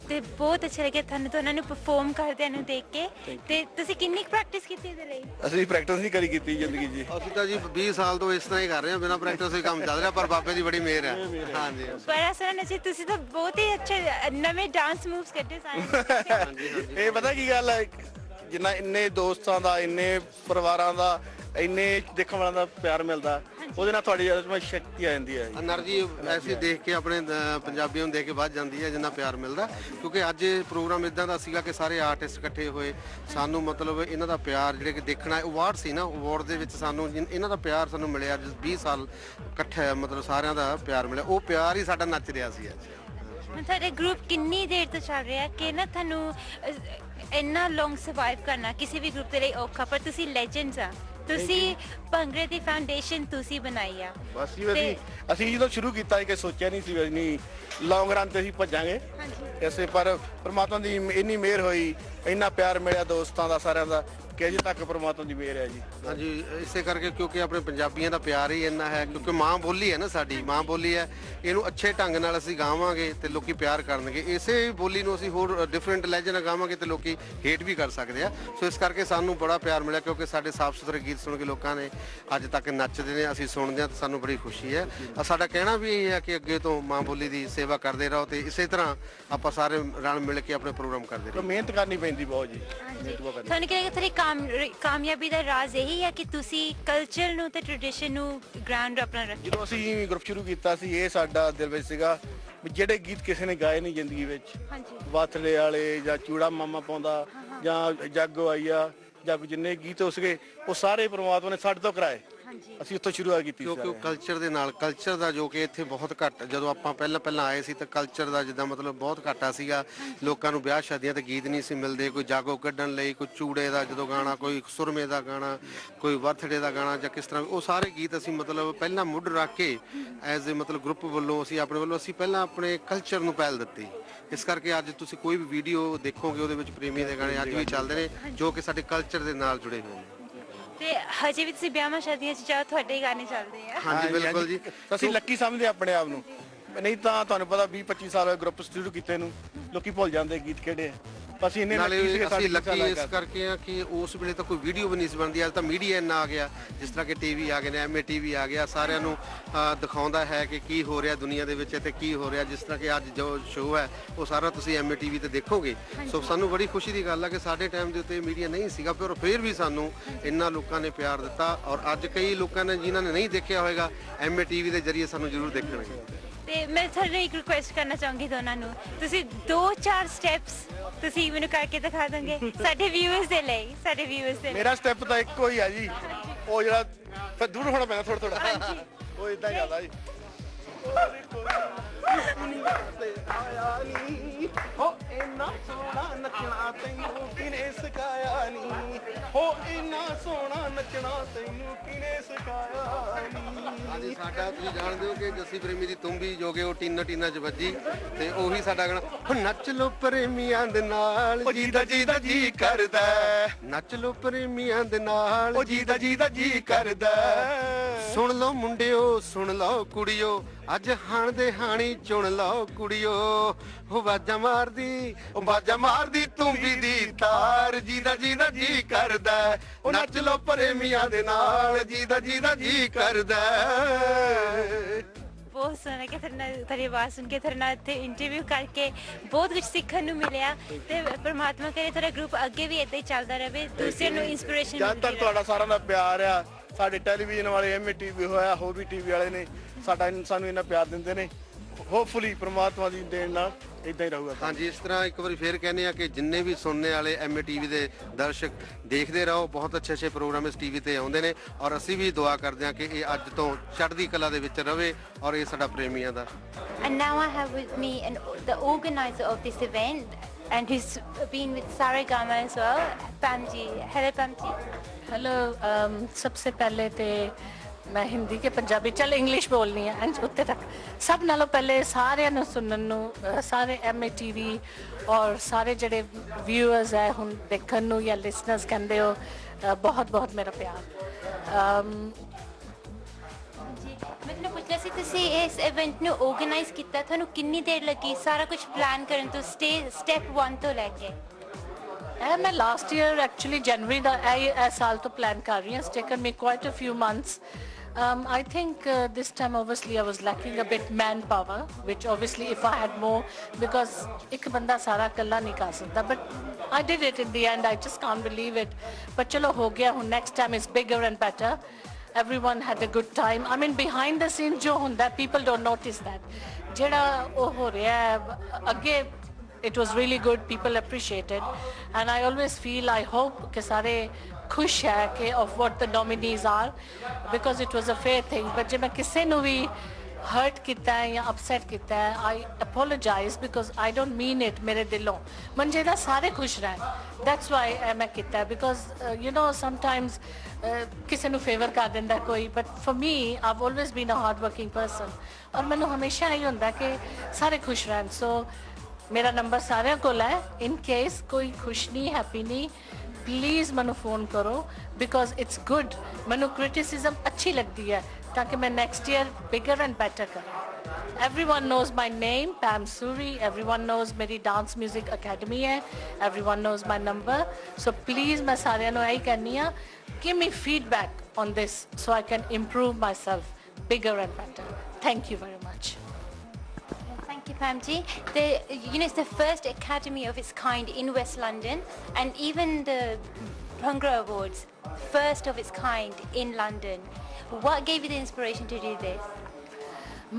ਤੇ ਬਹੁਤ ਅੱਛਾ ਲੱਗਿਆ ਤੁਹਾਨੂੰ ਦੋਨਾਂ ਨੂੰ ਪਰਫਾਰਮ ਕਰਦਿਆਂ ਨੂੰ ਦੇਖ ਕੇ। ਤੇ ਤੁਸੀਂ ਕਿੰਨੀ ਪ੍ਰੈਕਟਿਸ ਕੀਤੀ ਇਹਦੇ ਲਈ? ਅਸੀਂ ਪ੍ਰੈਕਟਿਸ ਨਹੀਂ ਕਰੀ ਕੀਤੀ ਜ਼ਿੰਦਗੀ ਜੀ। ਅਸੀਂ ਤਾਂ ਜੀ 20 ਸਾਲ ਤੋਂ ਇਸ ਤਰ੍ਹਾਂ ਹੀ ਕਰ ਰਹੇ ਹਾਂ, ਬਿਨਾਂ ਪ੍ਰੈਕਟਿਸ ਹੀ ਕੰਮ ਚੱਲ ਰਿਹਾ, ਪਰ ਬਾਬੇ ਦੀ ਬੜੀ ਮਿਹਰ ਹੈ। ਹਾਂਜੀ ਬੜਾ ਸੋਹਣਾ ਨੱਚੇ ਤੁਸੀਂ ਤਾਂ, ਬਹੁਤ ਹੀ ਅੱਛੇ ਨਵੇਂ ਡਾਂਸ ਮੂਵਸ ਕੱਢੇ ਸਾਰੇ। ਹਾਂਜੀ ਇਹ ਪਤਾ ਕੀ ਗੱਲ ਹੈ, ਜਿੰਨਾ ਇੰਨੇ ਦੋਸਤਾਂ ਦਾ, ਇੰਨੇ ਪਰਿਵਾਰਾਂ ਦਾ, ਇੰਨੇ ਦੇਖਣ ਵਾਲਿਆਂ ਦਾ ਪਿਆਰ ਮਿਲਦਾ, ਉਹਦੇ ਨਾਲ ਤੁਹਾਡੀ ਸ਼ਕਤੀ ਆ ਜਾਂਦੀ ਹੈ। એનર્ਜੀ ਐਸੀ ਦੇਖ ਕੇ ਆਪਣੇ ਪੰਜਾਬੀਆਂ ਨੂੰ ਦੇਖ ਕੇ ਵੱਧ ਜਾਂਦੀ ਹੈ ਜਿੰਨਾ ਪਿਆਰ ਮਿਲਦਾ। ਕਿਉਂਕਿ ਅੱਜ ਇਹ ਪ੍ਰੋਗਰਾਮ ਇਦਾਂ ਦਾ ਸੀਗਾ ਕਿ ਸਾਰੇ ਆਰਟਿਸਟ ਇਕੱਠੇ ਹੋਏ, ਸਾਨੂੰ ਮਤਲਬ ਇਹਨਾਂ ਦਾ ਪਿਆਰ ਜਿਹੜੇ ਕਿ ਦੇਖਣਾ, ਅਵਾਰਡ ਸੀ ਨਾ, ਅਵਾਰਡ ਦੇ ਵਿੱਚ ਸਾਨੂੰ ਇਹਨਾਂ ਦਾ ਪਿਆਰ ਸਾਨੂੰ ਮਿਲਿਆ। 20 ਸਾਲ ਇਕੱਠੇ ਮਤਲਬ ਸਾਰਿਆਂ ਦਾ ਪਿਆਰ ਮਿਲਿਆ, ਉਹ ਪਿਆਰ ਹੀ ਸਾਡਾ ਨੱਚ ਰਿਹਾ ਸੀ ਅੱਜ। ਤੁਹਾਡਾ ਗਰੁੱਪ ਕਿੰਨੀ ਦੇਰ ਤੋਂ ਚੱਲ ਰਿਹਾ ਕਿ ਨਾ ਤੁਹਾਨੂੰ ਇੰਨਾ ਲੌਂਗ ਸਰਵਾਈਵ ਕਰਨਾ ਕਿਸੇ ਵੀ ਗਰੁੱਪ ਦੇ ਲਈ ਔਖਾ, ਪਰ ਤੁਸੀਂ ਲੈਜੈਂਡਸ ਆ। ਤੁਸੀਂ ਭੰਗੜੇ ਦੀ ਫਾਊਂਡੇਸ਼ਨ ਤੁਸੀਂ ਬਣਾਈ ਆ। ਬਸ ਜੀ ਅਸੀਂ ਜਦੋਂ ਸ਼ੁਰੂ ਕੀਤਾ ਕਿ ਸੋਚਿਆ ਨਹੀਂ ਸੀ ਨਹੀਂ ਲੌਂਗ ਰਨ ਤੇ ਅਸੀਂ ਭੱਜਾਂਗੇ ਐਸੇ, ਪਰ ਪ੍ਰਮਾਤਮਾ ਦੀ ਇੰਨੀ ਮਿਹਰ ਹੋਈ, ਇੰਨਾ ਪਿਆਰ ਮਿਲਿਆ ਦੋਸਤਾਂ ਦਾ ਸਾਰਿਆਂ ਦਾ ਕਿ ਅਜੇ ਤੱਕ ਪ੍ਰਮਾਤਮਾ ਦੀ ਮਿਹਰ ਹੈ ਜੀ। ਹਾਂਜੀ, ਇਸੇ ਕਰਕੇ ਕਿਉਂਕਿ ਆਪਣੇ ਪੰਜਾਬੀਆਂ ਦਾ ਪਿਆਰ ਹੀ ਇੰਨਾ ਹੈ, ਕਿਉਂਕਿ ਮਾਂ ਬੋਲੀ ਹੈ ਨਾ, ਸਾਡੀ ਮਾਂ ਬੋਲੀ ਹੈ। ਇਹਨੂੰ ਅੱਛੇ ਢੰਗ ਨਾਲ ਅਸੀਂ ਗਾਵਾਂਗੇ ਤੇ ਲੋਕੀ ਪਿਆਰ ਕਰਨਗੇ। ਇਸੇ ਬੋਲੀ ਨੂੰ ਅਸੀਂ ਹੋਰ ਡਿਫਰੈਂਟ ਲਹਿਜੇ ਨਾਲ ਗਾਵਾਂਗੇ ਤੇ ਲੋਕੀ ਹੇਟ ਵੀ ਕਰ ਸਕਦੇ ਆ। ਸੋ ਇਸ ਕਰਕੇ ਸਾਨੂੰ ਬੜਾ ਪਿਆਰ ਮਿਲਿਆ, ਕਿਉਂਕਿ ਸਾਡੇ ਸਾਫ਼ ਸੁਥਰੇ ਗੀਤ ਸੁਣ ਕੇ ਲੋਕਾਂ ਨੇ ਅੱਜ ਤੱਕ ਨੱਚਦੇ ਨੇ, ਅਸੀਂ ਸੁਣਦੇ ਹਾਂ ਤਾਂ ਸਾਨੂੰ ਬੜੀ ਖੁਸ਼ੀ ਹੈ। ਸਾਡਾ ਕਹਿਣਾ ਵੀ ਇਹ ਹੈ ਕਿ ਅੱਗੇ ਤੋਂ ਮਾਂ ਬੋਲੀ ਦੀ ਸੇਵਾ ਕਰਦੇ ਰਹੋ ਤੇ ਇਸੇ ਤਰ੍ਹਾਂ ਆਪਾਂ ਸਾਰੇ ਰਲ ਮਿਲ ਕੇ ਆਪਣੇ ਪ੍ਰੋਗਰਾਮ ਕਰਦੇ ਰਹੋ। ਮਿਹਨਤ ਕਰਨੀ ਪੈਂਦੀ ਬਹੁਤ ਜੀ। ਤੁਹਾਨੂੰ ਕੀ ਲੱਗਦਾ ਤੁਹਾਡੀ ਕਾਮਯਾਬੀ ਦਾ ਰਾਜ਼ ਇਹੀ ਹੈ ਕਿ ਤੁਸੀਂ ਕਲਚਰ ਨੂੰ ਤੇ ਟ੍ਰੈਡੀਸ਼ਨ ਨੂੰ ਗ੍ਰਾਂਡ ਆਪਣਾ ਰੱਖਿਆ? ਜਦੋਂ ਅਸੀਂ ਗਰੁੱਪ ਸ਼ੁਰੂ ਕੀਤਾ ਸੀ, ਇਹ ਸਾਡਾ ਦਿਲ ਵਿੱਚ ਸੀਗਾ ਵੀ ਜਿਹੜੇ ਗੀਤ ਕਿਸੇ ਨੇ ਗਾਏ ਨਹੀਂ ਜ਼ਿੰਦਗੀ ਵਿੱਚ, ਵਾਥਲੇ ਵਾਲੇ ਜਾਂ ਚੂੜਾ ਮਾਮਾ ਪਾਉਂਦਾ ਜਾਂ ਜਾਗੋ ਆਈਆ ਜਾਂ ਜਿੰਨੇ ਗੀਤ ਹੋ ਸਕੇ, ਉਹ ਸਾਰੇ ਪ੍ਰਮਾਤਮਾ ਨੇ ਸਾਡੇ ਤੋਂ ਕਰਾਏ। ਅਸੀਂ ਉੱਥੋਂ ਸ਼ੁਰੂਆਤ ਕੀਤੀ ਕਿਉਂਕਿ ਉਹ ਕਲਚਰ ਦੇ ਨਾਲ, ਕਲਚਰ ਦਾ ਜੋ ਕਿ ਇੱਥੇ ਬਹੁਤ ਘੱਟ, ਜਦੋਂ ਆਪਾਂ ਪਹਿਲਾਂ ਆਏ ਸੀ ਤਾਂ ਕਲਚਰ ਦਾ ਜਿੱਦਾਂ ਮਤਲਬ ਬਹੁਤ ਘਾਟਾ ਸੀਗਾ। ਲੋਕਾਂ ਨੂੰ ਵਿਆਹ ਸ਼ਾਦੀਆਂ ਤੇ ਗੀਤ ਨਹੀਂ ਸੀ ਮਿਲਦੇ, ਕੋਈ ਜਾਗੋ ਕੱਢਣ ਲਈ, ਕੋਈ ਚੂੜੇ ਦਾ ਜਦੋਂ ਗਾਣਾ, ਕੋਈ ਸੁਰਮੇ ਦਾ ਗਾਣਾ, ਕੋਈ ਬਰਥਡੇ ਦਾ ਗਾਣਾ ਜਾਂ ਕਿਸ ਤਰ੍ਹਾਂ, ਉਹ ਸਾਰੇ ਗੀਤ ਅਸੀਂ ਮਤਲਬ ਪਹਿਲਾਂ ਮੁੱਢ ਰੱਖ ਕੇ ਐਜ਼ ਏ ਮਤਲਬ ਗਰੁੱਪ ਵੱਲੋਂ ਅਸੀਂ ਆਪਣੇ ਵੱਲੋਂ ਅਸੀਂ ਪਹਿਲਾਂ ਆਪਣੇ ਕਲਚਰ ਨੂੰ ਪਹਿਲ ਦਿੱਤੀ। ਇਸ ਕਰਕੇ ਅੱਜ ਤੁਸੀਂ ਕੋਈ ਵੀ ਵੀਡੀਓ ਦੇਖੋਗੇ ਉਹਦੇ ਵਿੱਚ ਪ੍ਰੇਮੀ ਦੇ ਗਾਣੇ ਅੱਜ ਵੀ ਚੱਲਦੇ ਨੇ, ਜੋ ਕਿ ਸਾਡੇ ਕਲਚਰ ਦੇ ਨਾਲ ਜੁੜੇ ਹੋਏ ਨੇ। ਤੇ ਹਜੇ ਵੀ ਤੁਸੀਂ ਵਿਆਹਾਂ ਸ਼ਾਦੀਆਂ 'ਚ ਜਾਓ, ਤੁਹਾਡੇ ਹੀ ਗਾਣੇ ਚੱਲਦੇ ਆ। ਹਾਂਜੀ ਬਿਲਕੁਲ ਜੀ, ਅਸੀਂ ਲੱਕੀ ਸਮਝਦੇ ਆਪਣੇ ਆਪ ਨੂੰ, ਨਹੀਂ ਤਾਂ ਤੁਹਾਨੂੰ ਪਤਾ 20-25 ਸਾਲ ਗਰੁੱਪ ਸ਼ੁਰੂ ਕੀਤੇ ਨੂੰ ਲੋਕੀ ਭੁੱਲ ਜਾਂਦੇ ਗੀਤ ਕਿਹੜੇ ਆ। ਅਸੀਂ ਲੱਕੀ ਇਸ ਕਰਕੇ ਆ ਕਿ ਉਸ ਵੇਲੇ ਤਾਂ ਕੋਈ ਵੀਡੀਓ ਵੀ ਨਹੀਂ ਸੀ ਬਣਦੀ। ਅੱਜ ਤਾਂ ਮੀਡੀਆ ਇੰਨਾ ਆ ਗਿਆ, ਜਿਸ ਤਰ੍ਹਾਂ ਕਿ ਟੀਵੀ ਆ ਗਏ ਨੇ, MA TV ਆ ਗਿਆ, ਸਾਰਿਆਂ ਨੂੰ ਦਿਖਾਉਂਦਾ ਹੈ ਕਿ ਕੀ ਹੋ ਰਿਹਾ ਦੁਨੀਆ ਦੇ ਵਿੱਚ ਤੇ ਕੀ ਹੋ ਰਿਹਾ। ਜਿਸ ਤਰ੍ਹਾਂ ਕਿ ਅੱਜ ਜੋ ਸ਼ੋਅ ਹੈ ਉਹ ਸਾਰਾ ਤੁਸੀਂ MA TV ਤੇ ਦੇਖੋਗੇ। ਸੋ ਸਾਨੂੰ ਬੜੀ ਖੁਸ਼ੀ ਦੀ ਗੱਲ ਹੈ ਕਿ ਸਾਡੇ ਟਾਈਮ ਦੇ ਉੱਤੇ ਮੀਡੀਆ ਨਹੀਂ ਸੀਗਾ, ਪਰ ਫਿਰ ਵੀ ਸਾਨੂੰ ਇੰਨਾ ਲੋਕਾਂ ਨੇ ਪਿਆਰ ਦਿੱਤਾ। ਔਰ ਅੱਜ ਕਈ ਲੋਕਾਂ ਨੇ ਜਿਨ੍ਹਾਂ ਨੇ ਨਹੀਂ ਦੇਖਿਆ ਹੋਏਗਾ, MA TV ਦੇ ਜ਼ਰੀਏ ਸਾਨੂੰ ਜ਼ਰੂਰ ਦੇਖਣਗੇ। ਤੇ ਮੈਂ ਤੁਹਾਨੂੰ ਇੱਕ ਰਿਕੁਐਸਟ ਕਰਨਾ ਚਾਹੂੰਗੀ ਦੋਨਾਂ ਨੂੰ, ਤੁਸੀਂ 2-4 ਸਟੈਪਸ ਤੁਸੀਂ ਮੈਨੂੰ ਕਰਕੇ ਦਿਖਾ ਦੋਗੇ ਸਾਡੇ ਵਿਊਅਰਸ ਦੇ ਲਈ? ਸਾਡੇ ਵਿਊਅਰਸ ਦੇ ਮੇਰਾ ਸਟੈਪ ਤਾਂ ਇੱਕੋ ਹੀ ਆ ਜੀ, ਉਹ ਜਿਹੜਾ ਫਿਰ ਦੂਰ ਹੋਣਾ ਪੈਂਦਾ ਥੋੜਾ, ਉਹ ਇਦਾਂ ਚੱਲਦਾ ਜੀ। ਹੋ ਇੰਨਾ ਸੋਹਣਾ ਨੱਚਣਾ ਤੈਨੂੰ ਕਿਨੇ ਸਿਖਾਇਆ ਨੀ, ਹੋ ਇੰਨਾ ਸੋਹਣਾ ਨੱਚਣਾ ਤੈਨੂੰ ਕਿਨੇ ਸਿਖਾਇਆ ਨੀ। ਹਾਂਜੀ, ਸਾਡਾ ਤੁਸੀਂ ਜਾਣਦੇ ਹੋ ਕਿ ਜੱਸੀ ਪ੍ਰੇਮੀ ਦੀ ਤੁੰਬੀ ਜੋ ਕਿ ਉਹ ਟੀਨਾ 'ਚ ਵੱਜੀ, ਤੇ ਉਹੀ ਸਾਡਾ ਗਾਣਾ ਨੱਚ ਲੋ ਪ੍ਰੇਮੀਆਂ ਦੇ ਨਾਲ, ਉਹ ਜੀ ਦਾ ਜੀ ਕਰਦਾ, ਨੱਚ ਲੋ ਪ੍ਰੇਮੀਆਂ ਦੇ ਨਾਲ, ਉਹ ਜੀ ਦਾ ਜੀ ਕਰਦਾ। ਸੁਣ ਲਓ ਮੁੰਡਿਓ, ਸੁਣ ਲਓ ਕੁੜੀਓ, ਅੱਜ ਹਾਣ ਦੇ ਹਾਣੀ ਚੁਣ ਲਓ ਕੁੜੀਓ। ਉਹ ਬਾਜਾ ਮਾਰਦੀ ਤੁੰਬੀ ਦੀ ਤਾਰ, ਜੀ ਦਾ ਜੀ ਕਰਦਾ, ਉਹ ਨੱਚ ਲੋ ਪ੍ਰੇਮੀਆਂ ਦੇ ਨਾਲ, ਜੀ ਦਾ ਜੀ ਕਰਦਾ। ਬਹੁਤ ਸੋਹਣਾ ਕਿ ਤੁਹਾਡੀ ਆਵਾਜ਼ ਸੁਣ ਕੇ, ਤੁਹਾਡੇ ਨਾਲ ਇੱਥੇ ਇੰਟਰਵਿਊ ਕਰਕੇ ਬਹੁਤ ਕੁਝ ਸਿੱਖਣ ਨੂੰ ਮਿਲਿਆ। ਤੇ ਪਰਮਾਤਮਾ ਕਰੇ ਤੁਹਾਡਾ ਗਰੁੱਪ ਅੱਗੇ ਵੀ ਏਦਾਂ ਹੀ ਚੱਲਦਾ ਰਹੇ, ਦੂਸਰਿਆਂ ਨੂੰ ਇੰਸਪੀਰੇਸ਼ਨ ਮਿਲਦੀ ਰਹੇ। ਜਦ ਤੱਕ ਤੁਹਾਡਾ ਸਾਰਿਆਂ ਦਾ ਪਿਆਰ ਆ, ਸਾਡੇ ਟੈਲੀਵਿਜ਼ਨ ਵਾਲੇ MA TV ਹੋਇਆ, ਹੋਰ ਵੀ TV ਵਾਲੇ ਨੇ ਸਾਨੂੰ ਇੰਨਾ ਪਿਆਰ ਦਿੰਦੇ ਨੇ, ਹੋਪਫੁਲੀ ਪ੍ਰਮਾਤਮਾ ਦੀ ਦੇਣ ਨਾਲ ਇਦਾਂ ਹੀ ਰਹੂਗਾ। ਹਾਂਜੀ, ਇਸ ਤਰ੍ਹਾਂ ਇੱਕ ਵਾਰੀ ਫੇਰ ਕਹਿੰਦੇ ਆ ਕਿ ਜਿੰਨੇ ਵੀ ਸੁਣਨੇ ਵਾਲੇ MA TV ਦੇ ਦਰਸ਼ਕ ਦੇਖਦੇ ਰਹੋ, ਬਹੁਤ ਅੱਛੇ ਪ੍ਰੋਗਰਾਮ ਇਸ TV ਤੇ ਆਉਂਦੇ ਨੇ। ਔਰ ਅਸੀਂ ਵੀ ਦੁਆ ਕਰਦੇ ਹਾਂ ਕਿ ਇਹ ਅੱਜ ਤੋਂ ਚੜ੍ਹਦੀ ਕਲਾ ਦੇ ਵਿੱਚ ਰਵੇ, ਔਰ ਇਹ ਸਾਡਾ ਪ੍ਰੇਮੀਆਂ ਦਾ। And now I have with me the organizer of this event and who's been with Saregama as well, Pamji. Hello Pamji. Hello, सबसे पहले तो मैं हिंदी के पंजाबी चल इंग्लिश बोलनी है एंड उत्ते तक सब नालों पहले सारे सुनन नू, सारे MA TV और सारे जड़े व्यूअर्स है हुण देखण नू या लिसनर्स कहंदे हो, बहुत बहुत मेरा प्यार। ਮੈਂ ਤੁਹਾਨੂੰ ਪੁੱਛਿਆ ਸੀ ਤੁਸੀਂ ਇਸ ਇਵੈਂਟ ਨੂੰ ਆਰਗੇਨਾਈਜ਼ ਕੀਤਾ ਤੁਹਾਨੂੰ ਕਿੰਨੀ ਦੇਰ ਲੱਗੀ ਸਾਰਾ ਕੁਝ ਪਲਾਨ ਕਰਨ ਤੋਂ ਸਟੈਪ 1 ਤੋਂ ਲੈ ਕੇ मैं last year actually January ਦਾ ਇਹ ਸਾਲ ਤੋਂ plan ਕਰ ਰਹੀ ਹਾਂ. It's taken me quite a few months. I think this time obviously I was lacking a bit manpower, which obviously if I had more, because ਇੱਕ ਬੰਦਾ ਸਾਰਾ ਇਕੱਲਾ ਨਹੀਂ ਕਰ ਸਕਦਾ, but I did it in the end. I just can't believe it. But ਚਲੋ ਹੋ ਗਿਆ ਹੁਣ. Next time is bigger and better. Everyone had a good time. I mean behind the scenes ਜੋ ਹੁੰਦਾ people don't notice that. ਜਿਹੜਾ ਉਹ ਹੋ ਰਿਹਾ ਹੈ ਅੱਗੇ it was really good, people appreciated, and I always feel, I hope कि सारे खुश है कि of what the nominees are, because it was a fair thing. But जब मैं किसी ਨੂੰ भी hurt ਕੀਤਾ है या upset ਕੀਤਾ है, I apologize because I don't mean it मेरे दिलों. मन चाहिए सारे खुश रहें. That's why मैं ਕੀਤਾ है because you know sometimes किसी ਨੂੰ favor कर देता कोई, but for me I've always been a hard working person और मैंने हमेशा यही होता कि सारे खुश रहें. So मेरा नंबर सारे को है. इन केस कोई खुश नहीं हैप्पी नहीं प्लीज़ मैनू फ़ोन करो बिकॉज इट्स गुड. मैनू क्रिटिसिज्म अच्छी लगती है ताकि मैं next year bigger and better करूँ. Everyone knows my name, Pam Suri. Everyone knows मेरी डांस म्यूजिक अकेडमी है. Everyone knows my number. So please मैं सारे नू यही कहनी है, give me feedback on this so I can improve myself bigger and better. Thank you very much. Thank you, Pamji. It's the first academy of its kind in West London, and even the Bhangra Awards, first of its kind in London. What gave you the inspiration to do this?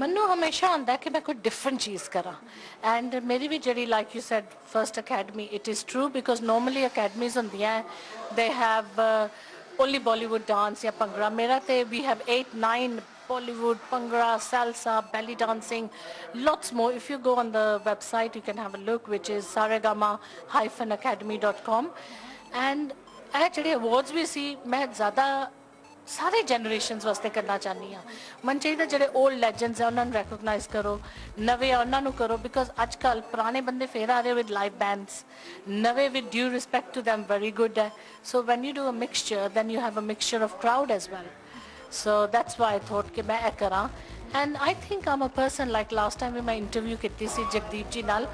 ਮੈਨੂੰ ਹਮੇਸ਼ਾ ਆਉਂਦਾ ਕਿ ਮੈਂ ਕੋਈ different ਚੀਜ਼ ਕਰਾਂ and ਮੇਰੀ ਵੀ ਜਿਹੜੀ like you said first academy it is true because normally academies ਹੁੰਦੀਆਂ they have only Bollywood dance ਜਾਂ ਭੰਗੜਾ. ਮੇਰਾ ਤੇ we have 8-9 Bollywood, Bhangra, Salsa, belly dancing, lots more. If you go on the website, you can have a look, which is saregama-academy.com. And actually awards we see, मैं ज़्यादा सारे generations वास्ते करना चाहनी हाँ. मन चाहिए जेडे old legends हैं उन्हें recognize करो, नवे उन्हें करो because आजकल पुराने बंदे फेर आ रहे with live bands, नवे with due respect to them very good है. So when you do a mixture, then you have a mixture of crowd as well. So that's why I thought कि मैं ऐ करा. And I think I'm a person like last time मैं interview किती सी जगदीप जी नाल,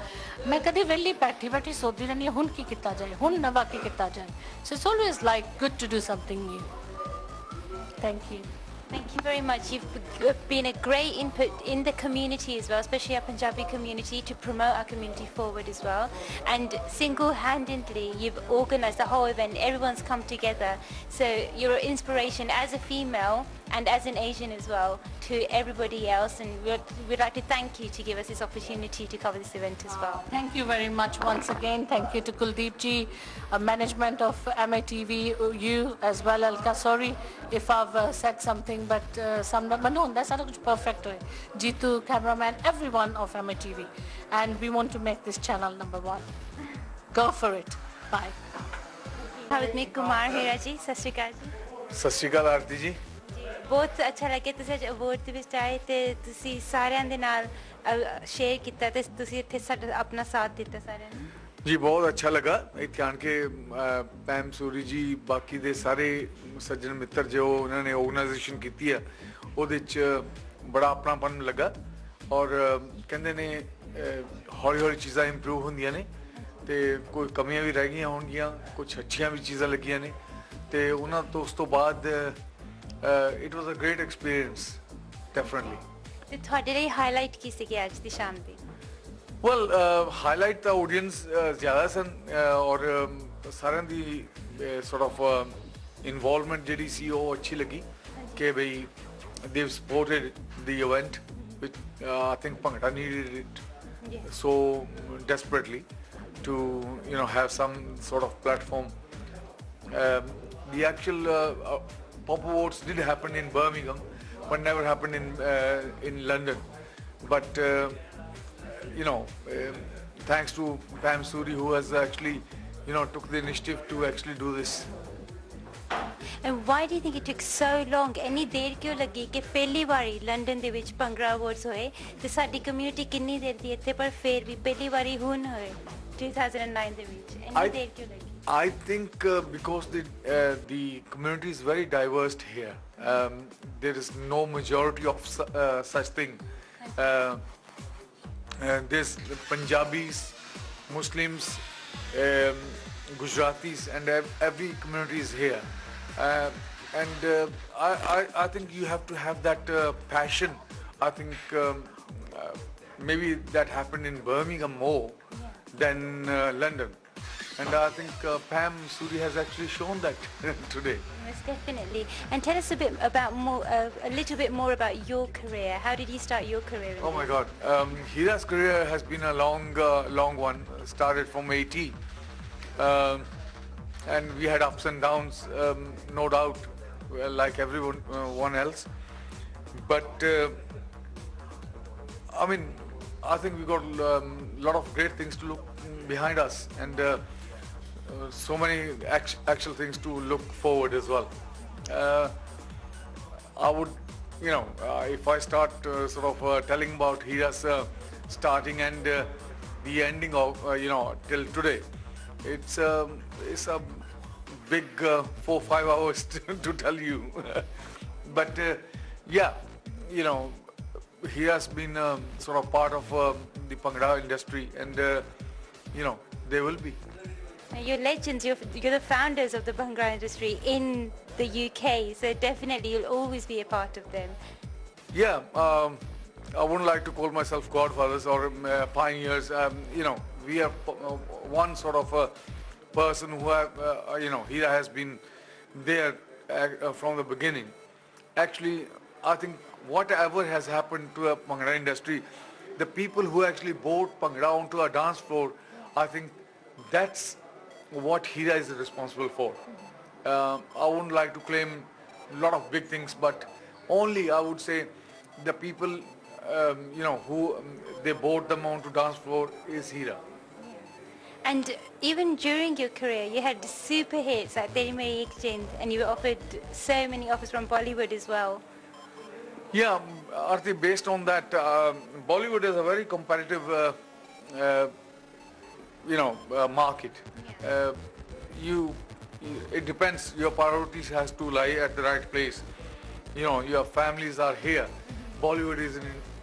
मैं कभी वेली बैठी सोचती रहनी हुन की किता जाए, हुन नवा की किता जाए. So it's always like good to do something new. Thank you. Thank you very much. You've been a great input in the community as well, especially our Punjabi community, to promote our community forward as well. And single-handedly, you've organised the whole event. Everyone's come together. So you're an inspiration as a female and as an Asian as well to everybody else. And we'd like to thank you to give us this opportunity to cover this event as well. Thank you very much once again. Thank you to Kuldeep ji, management of MATV, you as well, Alka. Sorry if I've said something, but no, that's not perfect. Jitu, cameraman, everyone of MATV. And we want to make this channel number 1. Go for it. Bye. With me, Kumar Hira ji. Sat Shri Akal ji. ਸਤਿ ਸ਼੍ਰੀ ਅਕਾਲ ਆਰਤੀ ਜੀ. ਬਹੁਤ ਅੱਛਾ ਲੱਗਿਆ ਤੁਸੀਂ ਅੱਜ award ਦੇ ਵਿੱਚ ਆਏ ਤੇ ਤੁਸੀਂ ਸਾਰਿਆਂ ਦੇ ਨਾਲ ਸ਼ੇਅਰ ਕੀਤਾ ਤੇ ਤੁਸੀਂ ਇੱਥੇ ਸਾਡਾ ਆਪਣਾ ਸਾਥ ਦਿੱਤਾ ਸਾਰਿਆਂ ਨੂੰ ਜੀ. ਬਹੁਤ ਅੱਛਾ ਲੱਗਾ ਇੱਥੇ ਆਣ ਕੇ. ਪੈਮ ਸੂਰੀ ਜੀ ਬਾਕੀ ਦੇ ਸਾਰੇ ਸੱਜਣ ਮਿੱਤਰ ਜੋ ਉਹਨਾਂ ਨੇ ਆਰਗੇਨਾਈਜੇਸ਼ਨ ਕੀਤੀ ਆ ਉਹਦੇ 'ਚ ਬੜਾ ਆਪਣਾਪਨ ਲੱਗਾ ਔਰ ਕਹਿੰਦੇ ਨੇ ਹੌਲੀ ਹੌਲੀ ਚੀਜ਼ਾਂ ਇੰਪਰੂਵ ਹੁੰਦੀਆਂ ਨੇ ਤੇ ਕੋਈ ਕਮੀਆਂ ਵੀ ਰਹਿ ਗਈਆਂ ਹੋਣਗੀਆਂ, ਕੁਝ ਅੱਛੀਆਂ ਵੀ ਚੀਜ਼ਾਂ ਲੱਗੀਆਂ ਨੇ ਤੇ ਉਹਨਾਂ ਤੋਂ ਉਸ ਤੋਂ ਬਾਅਦ it was a great experience, definitely. ਤੇ ਤੁਹਾਡੇ ਲਈ ਹਾਈਲਾਈਟ ਕੀ ਸੀ ਅੱਜ ਦੀ ਸ਼ਾਮ ਦੀ? Well, highlight the audience ज़्यादा सन और सारे दी sort of involvement ਜਿਹੜੀ ਸੀ ਉਹ ਅੱਛੀ ਲੱਗੀ ਕਿ ਬਈ they've supported the event which I think Bhangra needed it so desperately to have some sort of platform. The actual Pop Awards did happen in Birmingham but never happened in London, but thanks to Pam Suri who has actually took the initiative to actually do this. And why do you think it took so long? ਇੰਨੀ ਦੇਰ ਕਿਉਂ ਲੱਗੀ ਕਿ ਪਹਿਲੀ ਵਾਰੀ London ਦੇ ਵਿੱਚ bhangra awards ਹੋਏ ਤੇ ਸਾਡੀ ਕਮਿਊਨਿਟੀ ਕਿੰਨੀ ਦੇਰ ਦੀ ਇੱਥੇ ਪਰ ਫਿਰ ਵੀ ਪਹਿਲੀ ਵਾਰੀ ਹੁਣ ਹੋਏ 2009 ਦੇ ਵਿੱਚ ਇੰਨੀ ਦੇਰ ਕਿਉਂ ਲੱਗੀ? I think because the community is very diverse here. There is no majority of such thing. There's Punjabis, Muslims, Gujaratis, and every community is here. I think you have to have that passion. I think maybe that happened in Birmingham more than London. And I think Pam Suri has actually shown that today. Most definitely. And tell us a little bit more about your career. How did you start your career? Oh my God. Hira's career has been a long one. Started from 80. And we had ups and downs, no doubt, like everyone else. But I mean, I think we got a lot of great things to look behind us, and so many actual things to look forward as well. I would, if I start telling about Hira's starting and the ending of, till today, it's a big 4-5 hours to tell you. But yeah, he has been sort of part of the Bhangra industry, and they will be. You're legends. You're the founders of the Bhangra industry in the UK, so definitely you'll always be a part of them. Yeah, I wouldn't like to call myself godfathers or pioneers. We are one sort of a person who have, Hira has been there from the beginning. Actually, I think whatever has happened to the Bhangra industry, the people who actually brought Bhangra onto a dance floor, I think that's what Hira is responsible for. I wouldn't like to claim a lot of big things, but only I would say the people, who they brought them onto dance floor is Hira. And even during your career, you had super hits like Teri Meri Ek Jind, and you were offered so many offers from Bollywood as well. Yeah, Arti, based on that, Bollywood is a very competitive, market. It depends. Your priorities has to lie at the right place. Your families are here. Bollywood is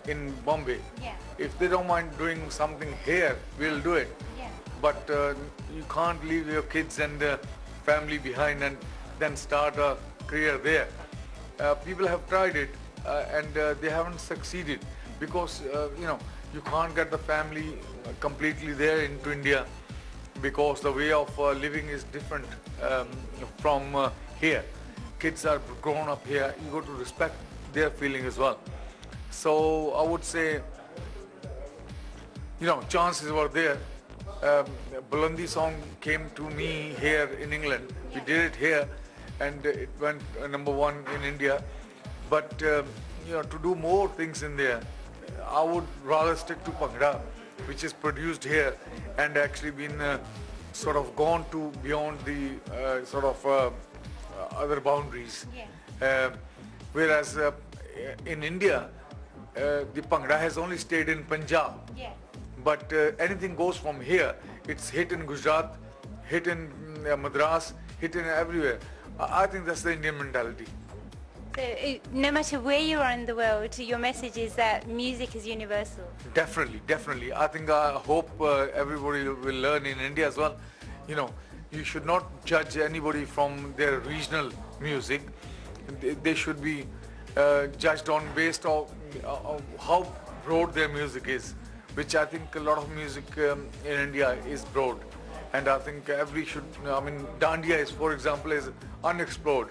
in Bombay. Yeah. If they don't mind doing something here, we'll do it. Yeah. But you can't leave your kids and family behind and then start a career there. People have tried it and they haven't succeeded because you can't get the family completely there into India because the way of living is different from here. Kids are grown up here. You got to respect their feeling as well. So I would say, chances were there. Bulandi song came to me here in England. We did it here and it went #1 in India. But to do more things in there, I would rather stick to Bhangra, which is produced here and actually been sort of gone to beyond the other boundaries. Yeah. Whereas in India, the Bhangra has only stayed in Punjab. Yeah. But anything goes from here. It's hit in Gujarat, hit in Madras, hit in everywhere. I think that's the Indian mentality. So no matter where you are in the world, your message is that music is universal. Definitely, definitely. I hope everybody will learn in India as well. You should not judge anybody from their regional music. They should be judged on based on how broad their music is, which I think a lot of music in India is broad. And I think Dandiya is, for example, is unexplored.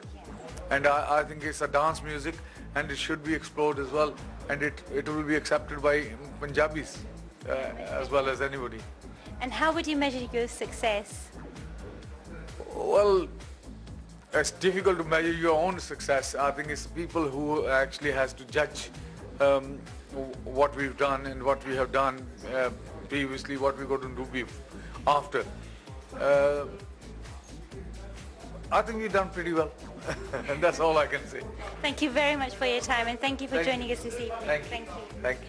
And I think it's a dance music and it should be explored as well. And it will be accepted by Punjabis as well as anybody. And how would you measure your success? Well, it's difficult to measure your own success. I think it's people who actually has to judge what we've done and what we have done previously, what we're going to do after. I think we've done pretty well. And that's all I can say. Thank you very much for your time and thank you for joining us this evening. Thank you. Thank you.